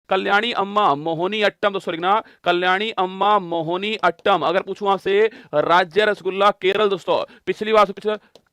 कल्याणी अम्मा मोहिनी अट्टम, दोस्तों लिखना कल्याणी अम्मा मोहिनी अट्टम। अगर पूछूं आपसे राज्य रसगुल्ला केरल, दोस्तों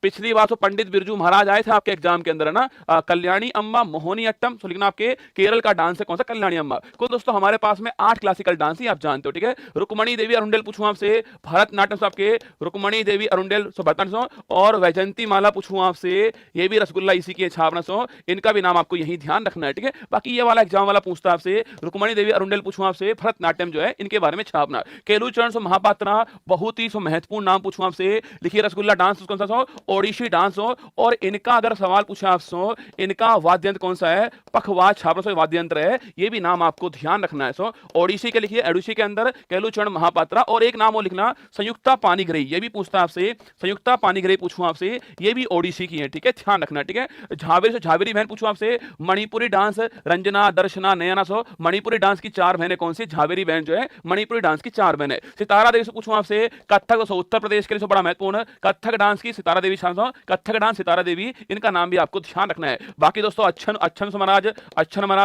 पिछली बार तो पंडित बिरजू महाराज आए थे आपके एग्जाम के अंदर, है ना। कल्याणी अम्मा मोहिनी अट्टम, तो लिखना आपके केरल का डांस है कौन सा, कल्याणी अम्मा। कुल दोस्तों हमारे पास में 8 क्लासिकल डांस ही आप जानते हो, ठीक है। रुक्मणी देवी अरुंडेल पूछूं आपसे भरतनाट्यम, आपके रुक्मणी देवी अरुंडेल भरतनाट्यम, और वैजंती माला पूछूं आपसे, ये भी रसगुल्ला इसी की छापना सो, इनका भी नाम आपको यही ध्यान रखना है, ठीक है। बाकी ये वाला एग्जाम वाला पूछता है आपसे रुक्मणी देवी अरुंडेल पूछूं आपसे भरतनाट्यम जो है इनके बारे में छापना। केलुचरण सो महापात्रा, बहुत ही महत्वपूर्ण नाम पूछूं आपसे, लिखिए रसगुल्ला डांस कौन सा सो, ओडिशी डांस हो। और इनका अगर सवाल पूछा आपसे इनका वाद्य यंत्र कौन सा है, पखवाज छापरा वाद्य यंत्र है, ये भी नाम आपको ध्यान रखना है। सो ओडिशी के लिखिए, ओडिशी के अंदर केलुचरण महापात्रा, और एक नाम और लिखना संयुक्ता पानीग्रही, ये भी पूछता है आपसे, संयुक्ता पानीग्रही पूछूं आपसे, ये भी ओडिशी की है, ठीक है, ध्यान रखना, ठीक है। झावेरी से झावेरी बहन पूछूं आपसे, मणिपुरी डांस रंजना दर्शना नयना, सो मणिपुरी डांस की 4 बहनें कौन सी, झावेरी बहन जो है मणिपुरी डांस की 4 बहनें। सितारा देवी से पूछूं आपसे कथक, उत्तर प्रदेश के लिए बड़ा महत्वपूर्ण कथक डांस की सितारा देवी, कथक डांस सितारा देवी, इनका नाम भी आपको ध्यान रखना है। बाकी दोस्तों अच्छन महाराज,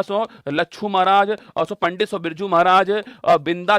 सो लच्छू महाराज, और सो पंडित सो बिरजू महाराज, बिंदा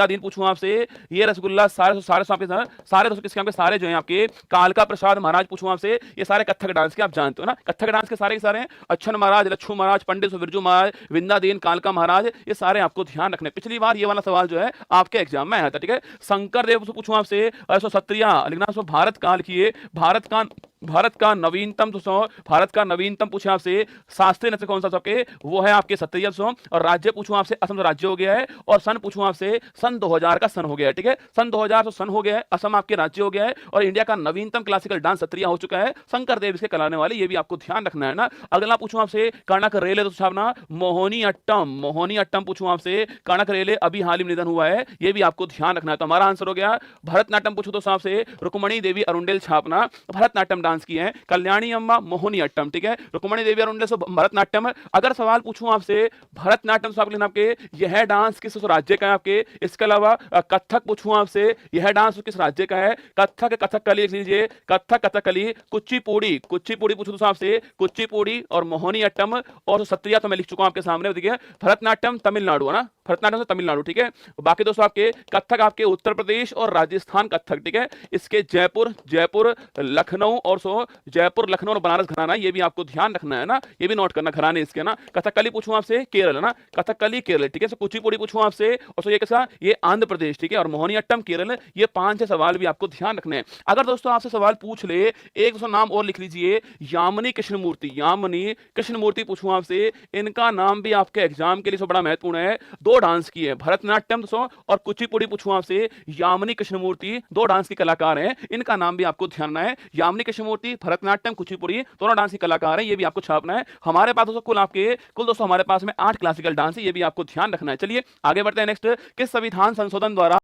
दीन पूछूं आपसे, ये रसगुल्ला सारे दोस्तों किसके आपके सारे जो हैं आपके कालका प्रसाद महाराज पूछूं आपसे, ये सारे कथक डांस के आप जानते हो ना, कथक डांस के सारे अच्छन महाराज, लच्छू महाराज, पंडित सो बिरजू महाराज, बिंदा दीन, कालका महाराज, ये सारे आपको ध्यान रखने। पिछली बार ये वाला सवाल जो है आपके एग्जाम में आया था, ठीक है। शंकर देव पूछूं आपसे, सत्रिया लिखना, सो भारत काल की, भारत का नवीनतम, तो भारत का नवीनतम पूछे आपसे शास्त्रीय नृत्य कौन सा सबके, वो है आपके सत्रिय सो। और राज्य पूछूं आपसे असम राज्य हो गया है, और सन पूछूं आपसे सन 2000 का सन हो गया है, ठीक है। सन 2000 तो सन हो गया है, असम आपके राज्य हो गया है, और इंडिया का नवीनतम क्लासिकल डांस सत्रिय हो चुका है, शंकर देव इसके कराने वाले, ये भी आपको ध्यान रखना है ना। अगला पूछूं आपसे कर्णक रेले, तो छापना मोहिनी अट्टम पूछूं आपसे, कर्णक रेले अभी हाल ही में निधन हुआ है, ये भी आपको ध्यान रखना है। तो हमारा आंसर हो गया भरतनाट्यम पूछूं तो आपसे रुक्मणी देवी अरुंडेल छापना, भरतनाट्यम डांस की है, कल्याणी अम्मा मोहिनी अट्टम, ठीक है। रुक्मणी देवी अरुंडेल से भरतनाट्यम। अगर सवाल पूछूं आपसे भरतनाट्यम से आपके यह डांस किस राज्य का है आपके, इसके अलावा कथक पूछूं आपसे, यह डांस किस राज्य का है, कथकली लिख लीजिए, कथकली, कुचिपुड़ी पूछूं तो आपसे कुचिपुड़ी, और मोहिनी अट्टम, और सत्रिया तो मैं लिख चुका हूं आपके सामने, देखिए भरतनाट्यम तमिलनाडु है ना, भरतनाट्यम से तमिलनाडु, ठीक है। बाकी दोस्तों आपके कथक आपके उत्तर प्रदेश और राजस्थान कथक, ठीक है। इसके जयपुर लखनऊ, और सो जयपुर लखनऊ और बनारस घराना, ये भी आपको ध्यान रखना है ना, ये भी नोट करना घराने इसके ना। कथकली पूछूं आपसे केरल है ना, कथकली केरल, ठीक है। कुचिपुड़ी पूछूं आपसे, और सो ये कैसा, ये आंध्र प्रदेश, ठीक है, और मोहिनीअट्टम केरल, ये 5 सवाल भी आपको ध्यान रखने हैं। अगर दोस्तों आपसे सवाल पूछ ले, एक दोस्तों नाम और लिख लीजिए, यामिनी कृष्णमूर्ति पूछूं आपसे, इनका नाम भी आपके एग्जाम के लिए बड़ा महत्वपूर्ण है। 2 डांस की है, भरतनाट्यम दोस्तों और कुचिपुड़ी पूछूं आपसे, यामिनी कृष्णमूर्ति 2 डांस के कलाकार हैं, इनका नाम भी आपको ध्यान रखना है। यामिनी कृष्णमूर्ति, भरतनाट्यम, कुचिपुड़ी दोनों डांस के कलाकार हैं, ये भी आपको छापना है। हमारे पास दोस्तों कुल दोस्तों हमारे पास में 8 क्लासिकल डांस है, ये भी आपको ध्यान रखना है। चलिए आगे बढ़ते हैं नेक्स्ट, किस संविधान संशोधन द्वारा